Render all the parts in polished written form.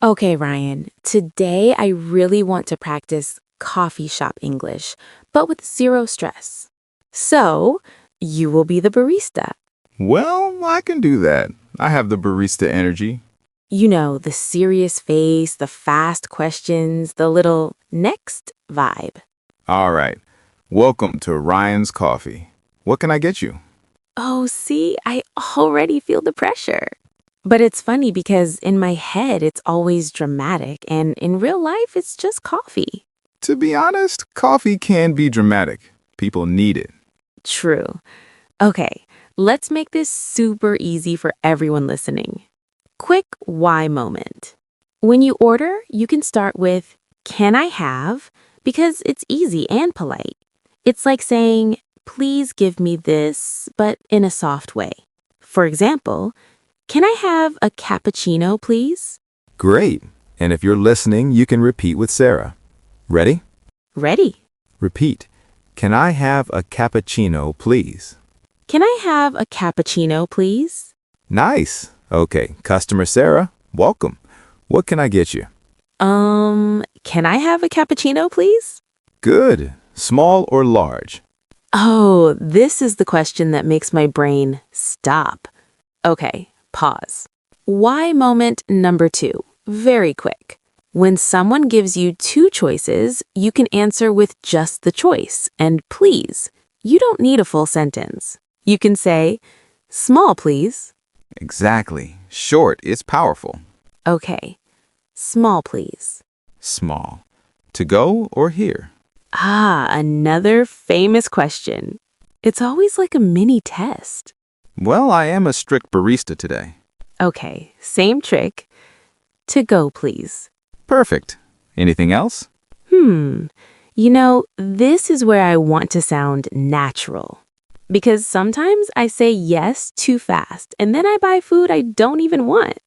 Okay, Ryan, today I really want to practice coffee shop English, but with zero stress. So, you will be the barista. Well, I can do that. I have the barista energy. You know, the serious face, the fast questions, the little next vibe. All right. Welcome to Ryan's Coffee. What can I get you? Oh, see, I already feel the pressure. But it's funny because in my head it's always dramatic, and in real life it's just coffee. To be honest, coffee can be dramatic. People need it. True. Okay, let's make this super easy for everyone listening. Quick why moment. When you order, you can start with, "Can I have?" because it's easy and polite. It's like saying, "Please give me this," but in a soft way. For example, "Can I have a cappuccino, please?" Great. And if you're listening, you can repeat with Sarah. Ready? Ready. Repeat. Can I have a cappuccino, please? "Can I have a cappuccino, please?" Nice. Okay, customer Sarah, welcome. What can I get you? Can I have a cappuccino, please? Good. Small or large? Oh, this is the question that makes my brain stop. Okay, pause. Why moment number 2. Very quick. When someone gives you 2 choices, you can answer with just the choice, and please. You don't need a full sentence. You can say, "Small, please." Exactly. Short is powerful. Okay, small, please. Small. To go or here? Ah, another famous question. It's always like a mini test. Well, I am a strict barista today. Okay, same trick. To go, please. Perfect. Anything else? You know, this is where I want to sound natural. Because sometimes I say yes too fast, and then I buy food I don't even want.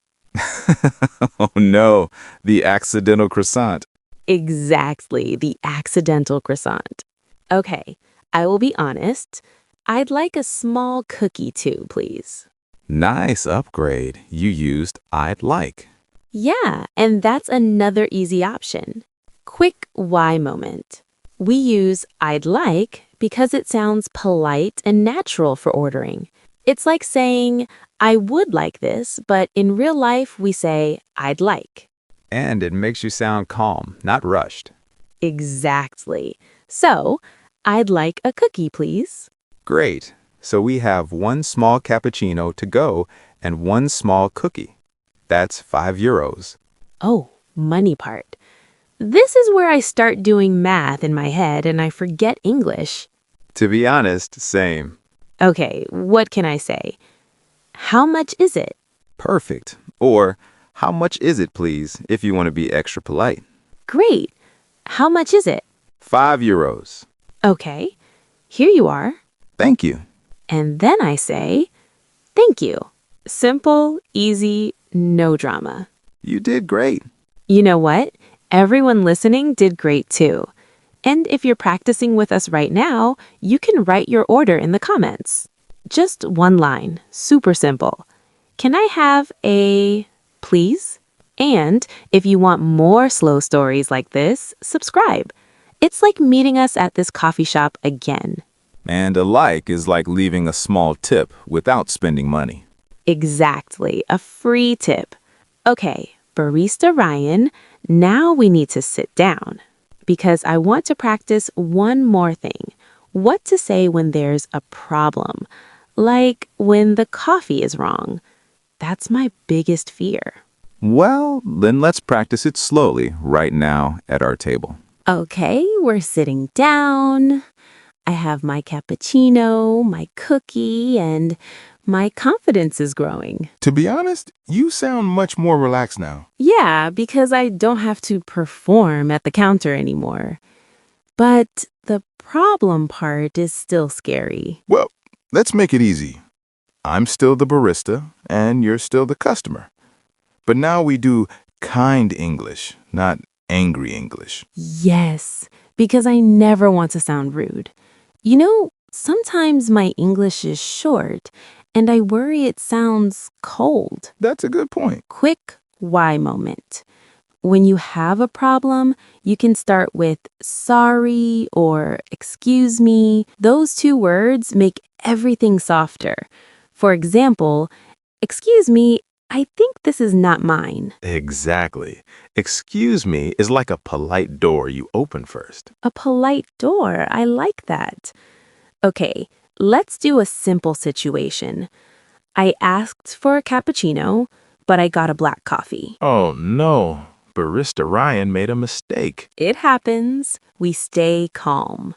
Oh no, the accidental croissant. Exactly, the accidental croissant. Okay, I will be honest. I'd like a small cookie too, please. Nice upgrade. You used I'd like. Yeah, and that's another easy option. Quick why moment. We use "I'd like" because it sounds polite and natural for ordering. It's like saying, "I would like this," but in real life we say, "I'd like." And it makes you sound calm, not rushed. Exactly. So, "I'd like a cookie, please." Great. So we have one small cappuccino to go and one small cookie. That's €5. Oh, money part. This is where I start doing math in my head and I forget English. To be honest, same. Okay, what can I say? How much is it? Perfect. Or, how much is it, please, if you want to be extra polite? Great. How much is it? €5. Okay, here you are. Thank you. And then I say, "Thank you." Simple, easy, no drama. You did great. You know what? Everyone listening did great too. And if you're practicing with us right now, you can write your order in the comments. Just one line, super simple. "Can I have a please?" And if you want more slow stories like this, subscribe. It's like meeting us at this coffee shop again. And a like is like leaving a small tip without spending money. Exactly, a free tip. Okay, Barista Ryan, now we need to sit down because I want to practice one more thing. What to say when there's a problem, like when the coffee is wrong. That's my biggest fear. Well, then let's practice it slowly right now at our table. Okay, we're sitting down. I have my cappuccino, my cookie, and my confidence is growing. To be honest, you sound much more relaxed now. Yeah, because I don't have to perform at the counter anymore. But the problem part is still scary. Well, let's make it easy. I'm still the barista, and you're still the customer. But now we do kind English, not angry English. Yes, because I never want to sound rude. You know, sometimes my English is short, and I worry it sounds cold. That's a good point. Quick why moment. When you have a problem, you can start with sorry or excuse me. Those two words make everything softer. For example, excuse me, I think this is not mine. Exactly. Excuse me is like a polite door you open first. A polite door, I like that. Okay, let's do a simple situation. I asked for a cappuccino, but I got a black coffee. Oh no, Barista Ryan made a mistake. It happens. We stay calm.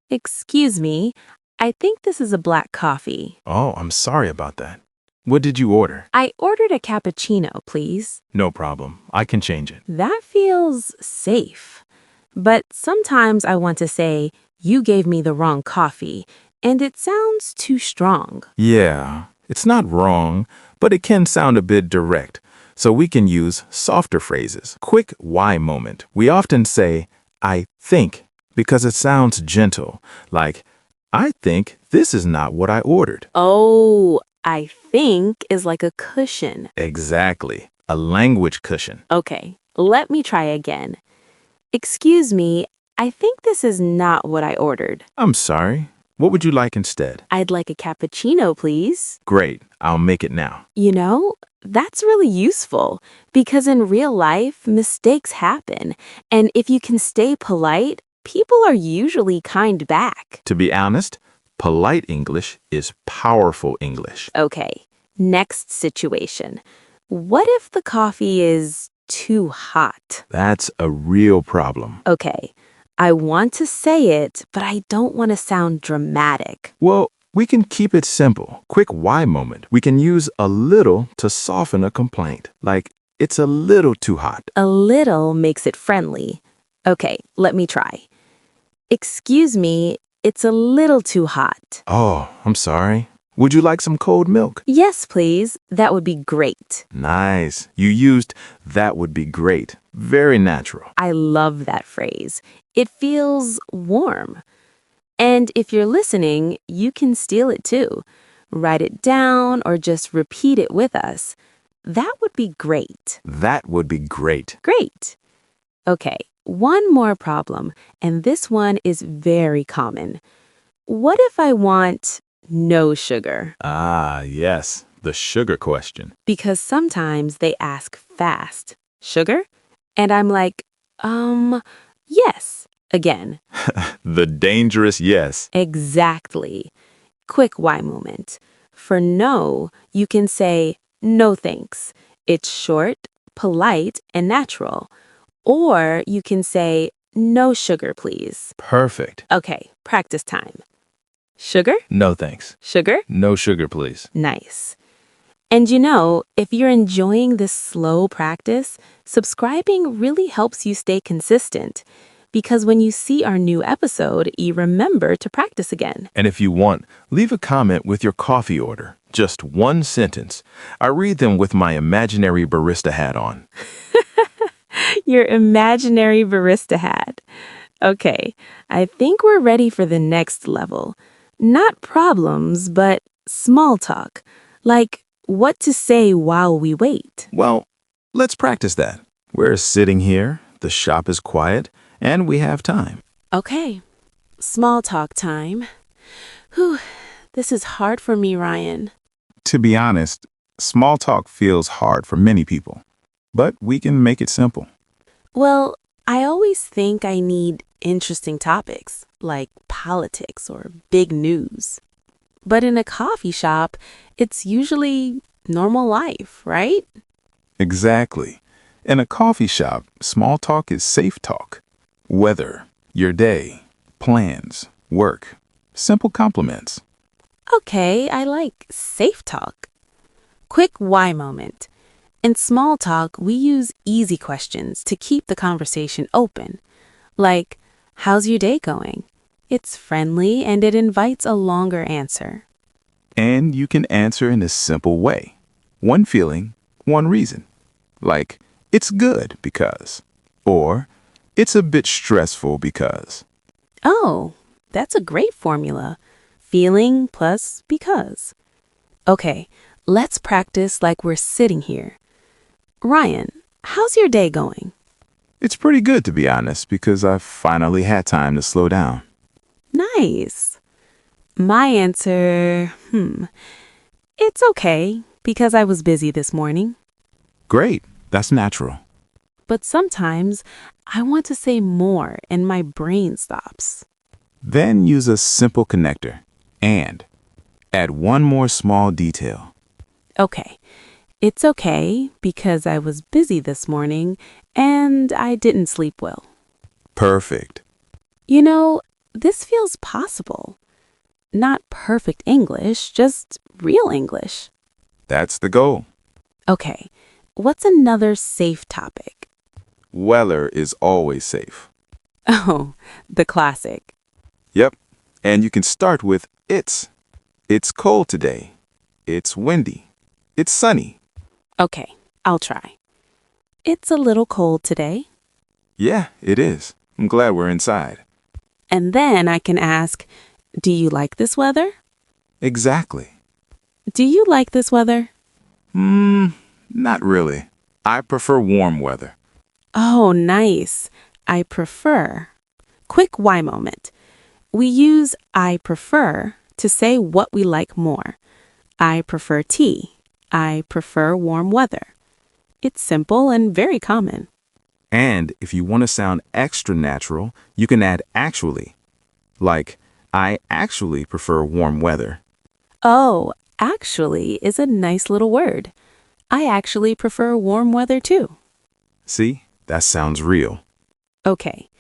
Excuse me, I think this is a black coffee. Oh, I'm sorry about that. What did you order? I ordered a cappuccino, please. No problem. I can change it. That feels safe. But sometimes I want to say, you gave me the wrong coffee, and it sounds too strong. Yeah, it's not wrong, but it can sound a bit direct. So we can use softer phrases. Quick why moment. We often say, I think, because it sounds gentle, like, I think this is not what I ordered. Oh, I think is like a cushion. Exactly. A language cushion. Okay, let me try again. Excuse me, I think this is not what I ordered. I'm sorry. What would you like instead? I'd like a cappuccino, please. Great. I'll make it now. You know, that's really useful because in real life, mistakes happen. And if you can stay polite, people are usually kind back. To be honest, polite English is powerful English. Okay, next situation. What if the coffee is too hot? That's a real problem. Okay, I want to say it, but I don't want to sound dramatic. Well, we can keep it simple. Quick why moment. We can use a little to soften a complaint. Like, it's a little too hot. A little makes it friendly. Okay, let me try. Excuse me, it's a little too hot. Oh, I'm sorry. Would you like some cold milk? Yes, please. That would be great. Nice. You used that would be great. Very natural. I love that phrase. It feels warm. And if you're listening, you can steal it too. Write it down or just repeat it with us. That would be great. That would be great. Great. Okay, one more problem, and this one is very common. What if I want no sugar? Ah, yes. The sugar question. Because sometimes they ask fast, sugar? And I'm like, yes, again. The dangerous yes. Exactly. Quick why moment. For no, you can say, no thanks. It's short, polite, and natural. Or you can say, no sugar, please. Perfect. Okay, practice time. Sugar? No thanks. Sugar? No sugar, please. Nice. And you know, if you're enjoying this slow practice, subscribing really helps you stay consistent. Because when you see our new episode, you remember to practice again. And if you want, leave a comment with your coffee order. Just one sentence. I read them with my imaginary barista hat on. Your imaginary barista hat. Okay, I think we're ready for the next level. Not problems, but small talk. Like what to say while we wait. Well, let's practice that. We're sitting here, the shop is quiet, and we have time. Okay, small talk time. Whew, this is hard for me, Ryan. To be honest, small talk feels hard for many people, but we can make it simple. Well, I always think I need interesting topics, like politics or big news. But in a coffee shop, it's usually normal life, right? Exactly. In a coffee shop, small talk is safe talk. Weather, your day, plans, work, simple compliments. Okay, I like safe talk. Quick why moment. In small talk, we use easy questions to keep the conversation open. Like, how's your day going? It's friendly and it invites a longer answer. And you can answer in a simple way. One feeling, one reason. Like, it's good because. Or, it's a bit stressful because. Oh, that's a great formula. Feeling plus because. Okay, let's practice like we're sitting here. Ryan, how's your day going? It's pretty good, to be honest, because I've finally had time to slow down. Nice. My answer, it's okay because I was busy this morning. Great. That's natural. But sometimes I want to say more and my brain stops. Then use a simple connector. And add one more small detail. Okay. It's okay because I was busy this morning and I didn't sleep well. Perfect. You know, this feels possible. Not perfect English, just real English. That's the goal. Okay, what's another safe topic? Weather is always safe. Oh, the classic. Yep. And you can start with it's. It's cold today. It's windy. It's sunny. Okay, I'll try. It's a little cold today. Yeah, it is. I'm glad we're inside. And then I can ask, do you like this weather? Exactly. Do you like this weather? Not really. I prefer warm weather. Oh, nice. I prefer. Quick why moment. We use I prefer to say what we like more. I prefer tea. I prefer warm weather. It's simple and very common. And if you want to sound extra natural, you can add actually. Like, I actually prefer warm weather. Oh, actually is a nice little word. I actually prefer warm weather too. See, that sounds real. Okay,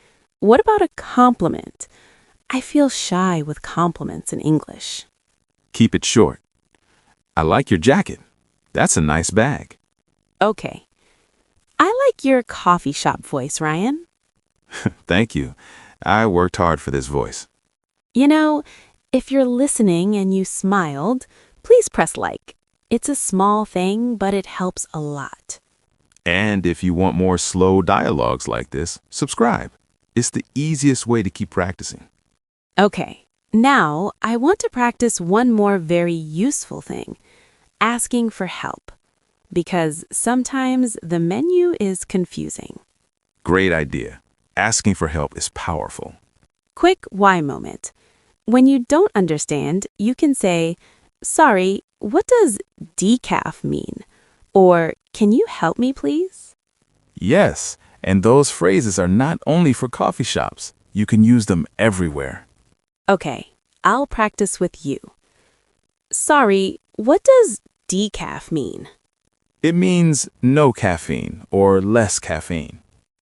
what about a compliment? I feel shy with compliments in English. Keep it short. I like your jacket. That's a nice bag. Okay. I like your coffee shop voice, Ryan. Thank you. I worked hard for this voice. You know, if you're listening and you smiled, please press like. It's a small thing, but it helps a lot. And if you want more slow dialogues like this, subscribe. It's the easiest way to keep practicing. Okay, now I want to practice one more very useful thing, asking for help. Because sometimes the menu is confusing. Great idea. Asking for help is powerful. Quick why moment. When you don't understand, you can say, sorry, what does decaf mean? Or can you help me, please? Yes, and those phrases are not only for coffee shops. You can use them everywhere. Okay, I'll practice with you. Sorry, what does decaf mean? It means no caffeine or less caffeine.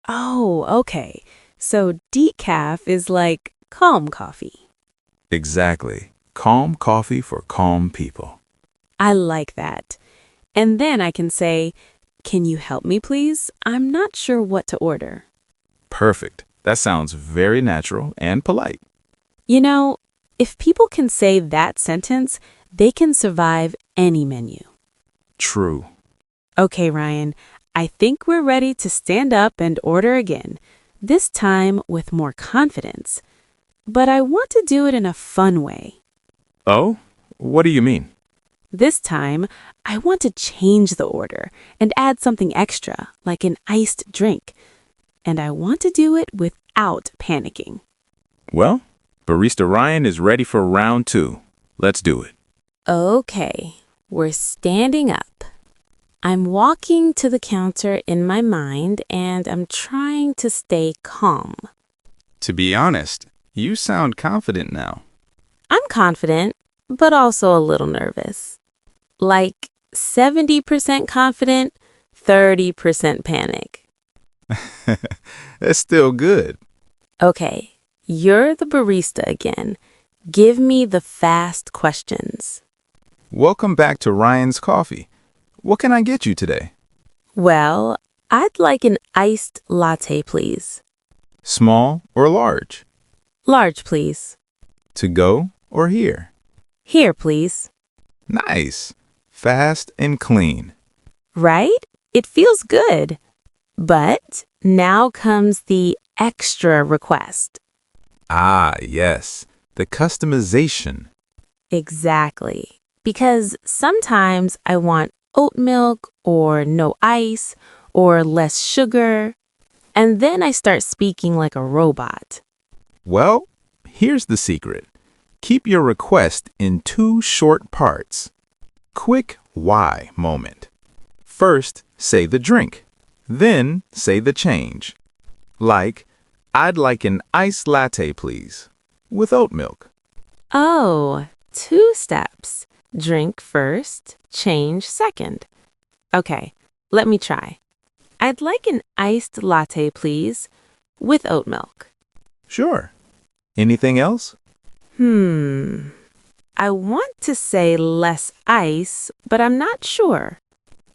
Oh, okay. So decaf is like calm coffee. Exactly. Calm coffee for calm people. I like that. And then I can say, can you help me, please? I'm not sure what to order. Perfect. That sounds very natural and polite. You know, if people can say that sentence, they can survive any menu. True. Okay, Ryan, I think we're ready to stand up and order again, this time with more confidence. But I want to do it in a fun way. Oh? What do you mean? This time, I want to change the order and add something extra, like an iced drink. And I want to do it without panicking. Well, Barista Ryan is ready for round 2. Let's do it. Okay, we're standing up. I'm walking to the counter in my mind and I'm trying to stay calm. To be honest, you sound confident now. I'm confident, but also a little nervous. Like 70% confident, 30% panic. That's still good. Okay, you're the barista again. Give me the fast questions. Welcome back to Ryan's Coffee. What can I get you today? Well, I'd like an iced latte, please. Small or large? Large, please. To go or here? Here, please. Nice. Fast and clean. Right? It feels good. But now comes the extra request. Ah, yes. The customization. Exactly. Because sometimes I want oat milk or no ice or less sugar. And then I start speaking like a robot. Well, here's the secret. Keep your request in 2 short parts. Quick why moment. First, say the drink. Then, say the change. Like, I'd like an iced latte, please, with oat milk. Oh, 2 steps. Drink first, change second. Okay, let me try. I'd like an iced latte, please, with oat milk. Sure. Anything else? I want to say less ice, but I'm not sure.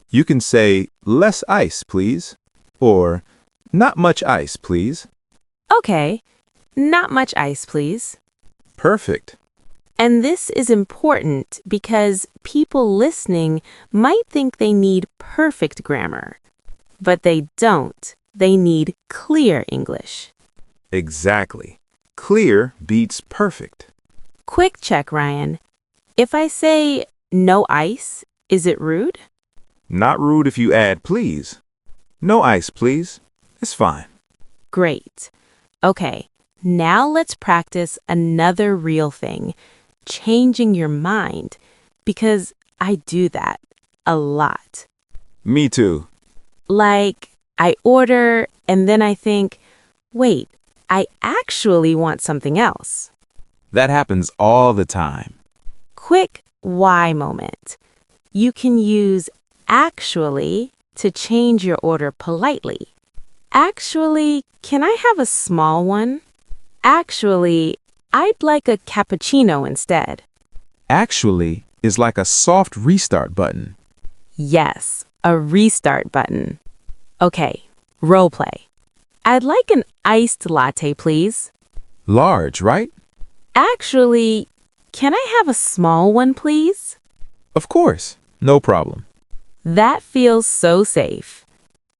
You can say, less ice, please, or not much ice, please. Okay, not much ice, please. Perfect. And this is important because people listening might think they need perfect grammar. But they don't. They need clear English. Exactly. Clear beats perfect. Quick check, Ryan. If I say no ice, is it rude? Not rude if you add please. No ice, please. It's fine. Great. Okay, now let's practice another real thing, changing your mind, because I do that a lot. Me too. Like, I order and then I think, wait, I actually want something else. That happens all the time. Quick why moment. You can use actually to change your order politely. Actually, can I have a small one? Actually, I'd like a cappuccino instead. Actually is like a soft restart button. Yes, a restart button. Okay, role play. I'd like an iced latte, please. Large, right? Actually, can I have a small one, please? Of course. No problem. That feels so safe.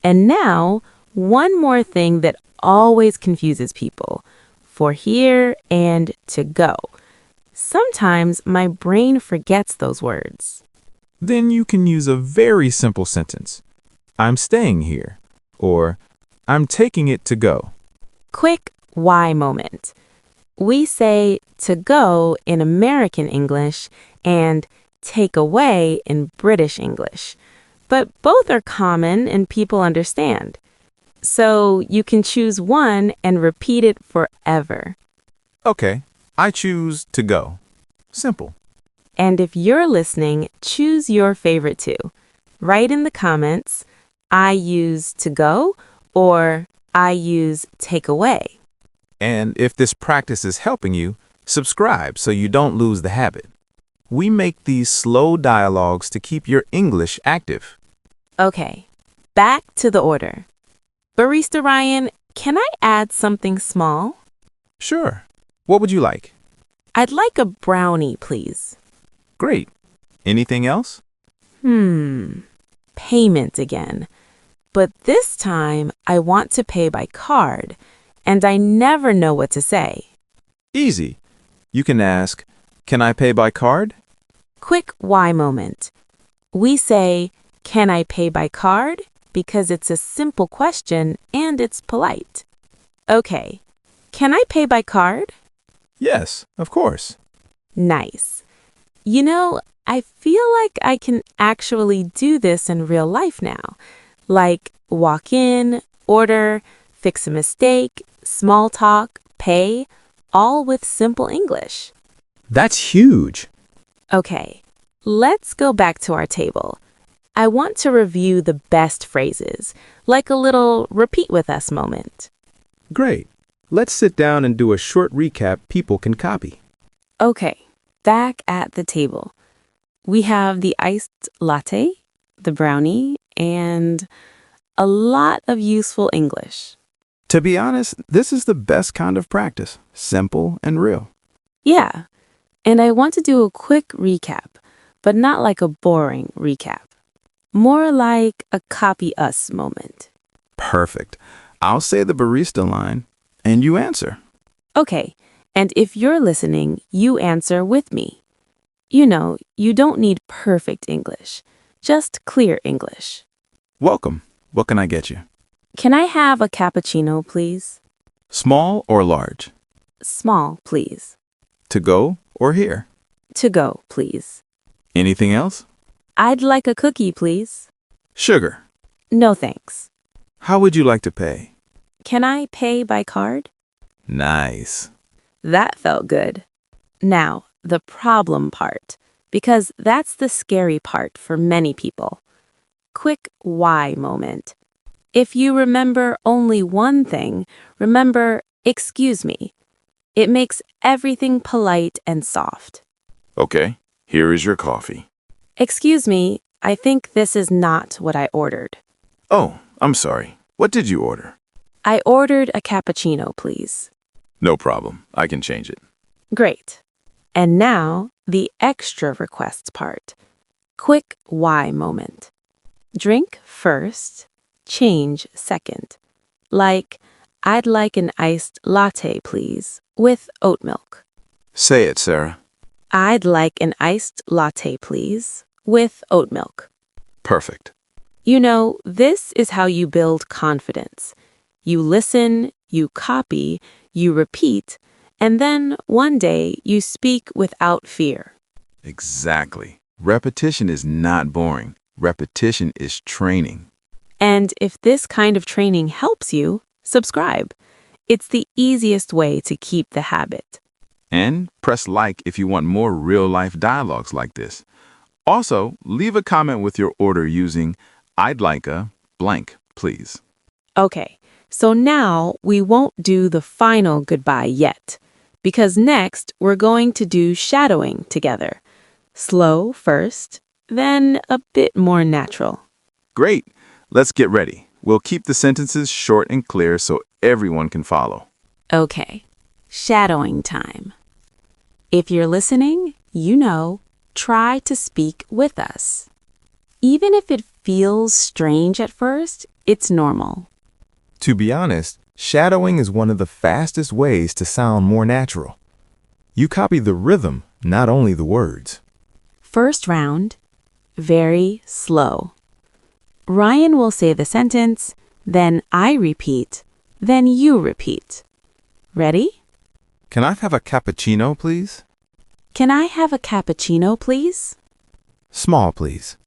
And now, one more thing that always confuses people. For here and to go. Sometimes my brain forgets those words. Then you can use a very simple sentence. I'm staying here. Or I'm taking it to go. Quick why moment. We say to go in American English and take away in British English. But both are common and people understand. So you can choose one and repeat it forever. Okay, I choose to go. Simple. And if you're listening, choose your favorite too. Write in the comments, I use to go or I use take away. And if this practice is helping you, subscribe so you don't lose the habit. We make these slow dialogues to keep your English active. Okay, back to the order. Barista Ryan, can I add something small? Sure. What would you like? I'd like a brownie, please. Great. Anything else? Payment again. But this time I want to pay by card, and I never know what to say. Easy. You can ask, can I pay by card? Quick why moment. We say, can I pay by card? Because it's a simple question and it's polite. Okay, can I pay by card? Yes, of course. Nice. You know, I feel like I can actually do this in real life now. Like walk in, order, fix a mistake, small talk, pay, all with simple English. That's huge. Okay, let's go back to our table. I want to review the best phrases, like a little repeat with us moment. Great. Let's sit down and do a short recap people can copy. Okay, back at the table. We have the iced latte, the brownie, and a lot of useful English. To be honest, this is the best kind of practice. Simple and real. Yeah, and I want to do a quick recap, but not like a boring recap. More like a copy us moment. Perfect. I'll say the barista line, and you answer. Okay, and if you're listening, you answer with me. You know, you don't need perfect English. Just clear English. Welcome. What can I get you? Can I have a cappuccino, please? Small or large? Small, please. To go or here? To go, please. Anything else? I'd like a cookie, please. Sugar. No thanks. How would you like to pay? Can I pay by card? Nice. That felt good. Now, the problem part, because that's the scary part for many people. Quick why moment. If you remember only one thing, remember, excuse me. It makes everything polite and soft. Okay, here is your coffee. Excuse me, I think this is not what I ordered. Oh, I'm sorry. What did you order? I ordered a cappuccino, please. No problem. I can change it. Great. And now, the extra requests part. Quick why moment. Drink first, change second. Like, I'd like an iced latte, please, with oat milk. Say it, Sarah. I'd like an iced latte, please, with oat milk. Perfect. You know, this is how you build confidence. You listen, you copy, you repeat, and then one day you speak without fear. Exactly. Repetition is not boring. Repetition is training. And if this kind of training helps you, subscribe. It's the easiest way to keep the habit. And press like if you want more real-life dialogues like this. Also, leave a comment with your order using I'd like a blank, please. Okay, so now we won't do the final goodbye yet, because next we're going to do shadowing together. Slow first, then a bit more natural. Great. Let's get ready. We'll keep the sentences short and clear so everyone can follow. Okay, shadowing time. If you're listening, you know, try to speak with us. Even if it feels strange at first, it's normal. To be honest, shadowing is one of the fastest ways to sound more natural. You copy the rhythm, not only the words. First round, very slow. Ryan will say the sentence, then I repeat, then you repeat. Ready? Can I have a cappuccino, please? Can I have a cappuccino, please? Small, please.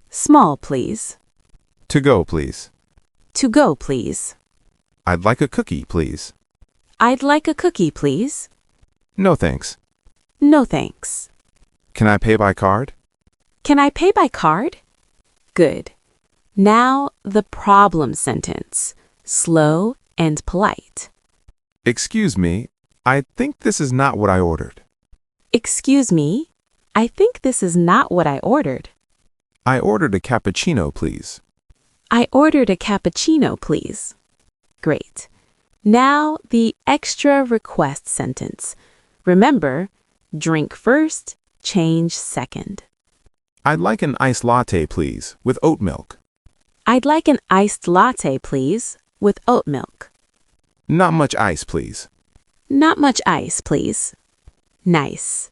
Small, please. To go, please. To go, please. I'd like a cookie, please. I'd like a cookie, please. No thanks. No thanks. Can I pay by card? Can I pay by card? Good. Now the problem sentence, slow and polite. Excuse me, I think this is not what I ordered. Excuse me, I think this is not what I ordered. I ordered a cappuccino, please. I ordered a cappuccino, please. Great. Now the extra request sentence. Remember, drink first, change second. I'd like an iced latte, please, with oat milk. I'd like an iced latte, please, with oat milk. Not much ice, please. Not much ice, please. Nice.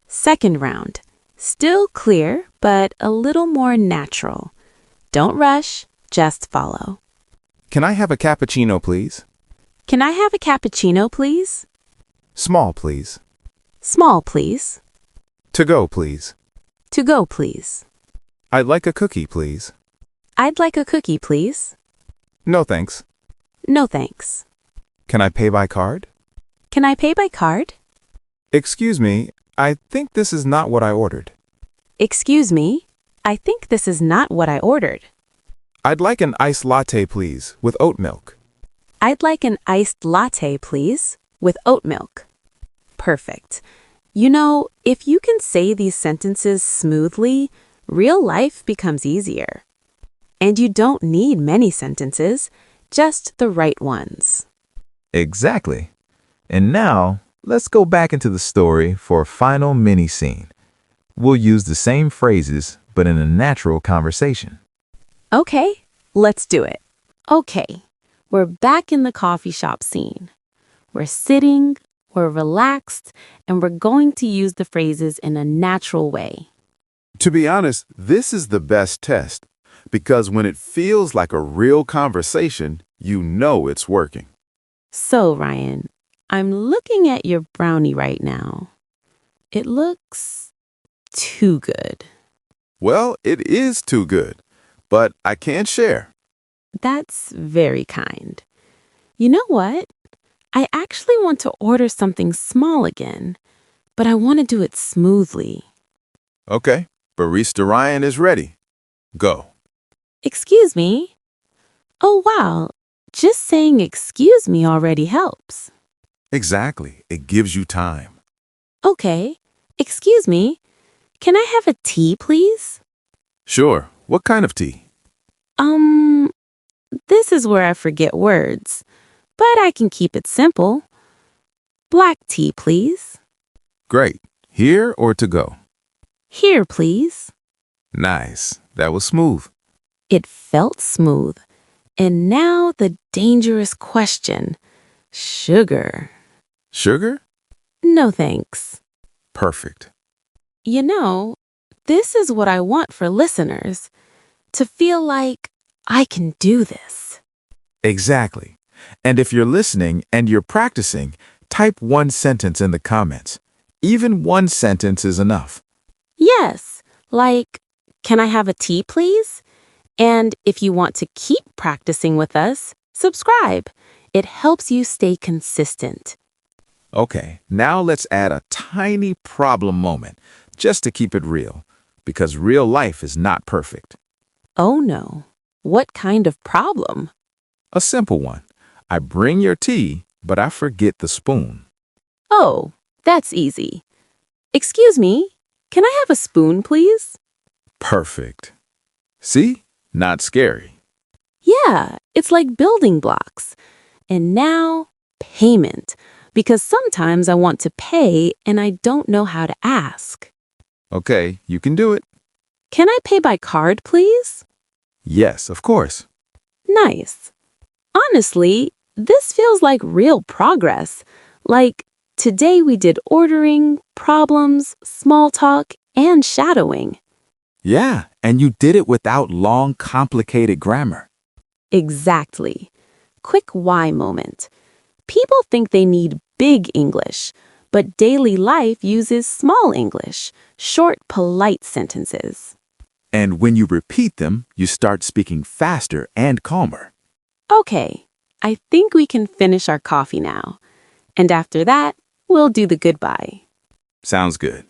Second round. Still clear, but a little more natural. Don't rush, just follow. Can I have a cappuccino, please? Can I have a cappuccino, please? Small, please. Small, please. To go, please. To go, please. I'd like a cookie, please. I'd like a cookie, please. No thanks. No thanks. Can I pay by card? Can I pay by card? Excuse me, I think this is not what I ordered. Excuse me, I think this is not what I ordered. I'd like an iced latte, please, with oat milk. I'd like an iced latte, please, with oat milk. Perfect. You know, if you can say these sentences smoothly, real life becomes easier. And you don't need many sentences, just the right ones. Exactly. And now, let's go back into the story for a final mini scene. We'll use the same phrases, but in a natural conversation. Okay, let's do it. Okay, we're back in the coffee shop scene. We're sitting, we're relaxed, and we're going to use the phrases in a natural way. To be honest, this is the best test because when it feels like a real conversation, you know it's working. So, Ryan, I'm looking at your brownie right now. It looks too good. Well, it is too good, but I can't share. That's very kind. You know what? I actually want to order something small again, but I want to do it smoothly. Okay, Barista Ryan is ready. Go. Excuse me? Oh, wow. Just saying excuse me already helps. Exactly. It gives you time. Okay. Excuse me. Can I have a tea, please? Sure. What kind of tea? This is where I forget words, but I can keep it simple. Black tea, please. Great. Here or to go? Here, please. Nice. That was smooth. It felt smooth. And now the dangerous question. Sugar. Sugar? No thanks. Perfect. You know, this is what I want for listeners. To feel like I can do this. Exactly. And if you're listening and you're practicing, type one sentence in the comments. Even one sentence is enough. Yes, like, can I have a tea, please? And if you want to keep practicing with us, subscribe. It helps you stay consistent. Okay, now let's add a tiny problem moment, just to keep it real, because real life is not perfect. Oh no, what kind of problem? A simple one. I bring your tea, but I forget the spoon. Oh, that's easy. Excuse me, can I have a spoon, please? Perfect. See? Not scary. Yeah, it's like building blocks. And now, payment, because sometimes I want to pay and I don't know how to ask. Okay, you can do it. Can I pay by card, please? Yes, of course. Nice. Honestly, this feels like real progress. Like, today we did ordering, problems, small talk, and shadowing. Yeah, and you did it without long, complicated grammar. Exactly. Quick why moment. People think they need big English, but daily life uses small English, short, polite sentences. And when you repeat them, you start speaking faster and calmer. Okay, I think we can finish our coffee now. And after that, we'll do the goodbye. Sounds good.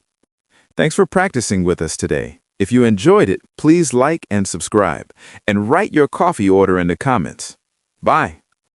Thanks for practicing with us today. If you enjoyed it, please like and subscribe, and write your coffee order in the comments. Bye.